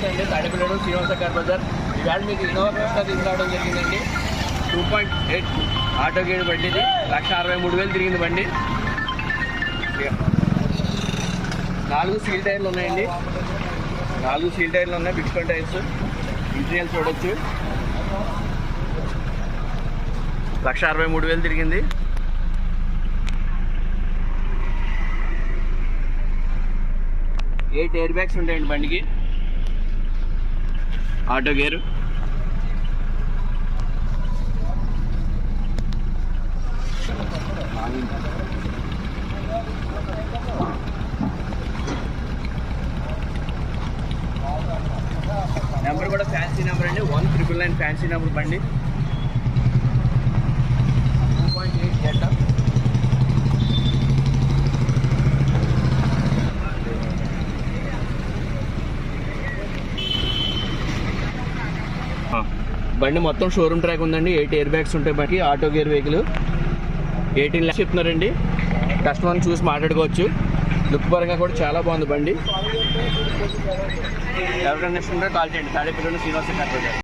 Tracks అండి, Tadepalli Srinivasa car Bazar. ఈవేళ మీకు ఇన్నోవా క్రిస్టా తీసుకురావడం జరిగిందండి. 2.8 ఆటో గేడ్ బండి ఇది. 1,63,000 తిరిగింది బండి. 4 సీల్ టైర్లు ఉన్నాయండి. 4 సీల్ టైర్లు ఉన్నాయి, బిక్స్టన్ టైర్స్. ఇంటీరియల్ చూడొచ్చు. 1,63,000 తిరిగింది. ఎయిట్ ఎయిర్ బ్యాగ్స్ ఉంటాయండి బండికి. Auto gear. నెంబర్ కూడా ఫ్యాన్సీ నెంబర్ అండి. 1999 ఫ్యాన్సీ నెంబర్ బండి. 2.8 జెట్. బండి మొత్తం షోరూమ్ ట్రాక్ ఉందండి. 8 ఎయిర్ బ్యాగ్స్ ఉంటాయి బండికి. Auto gear vehicle. 18 lakhs చెప్తున్నారండి. కస్టమర్ని చూసి మాట్లాడుకోవచ్చు. లుక్ పరంగా కూడా చాలా బాగుంది బండి. ఎవరైనా కాల్ చేయండి. తాడేపల్లి శ్రీనివాస కార్ బజార్.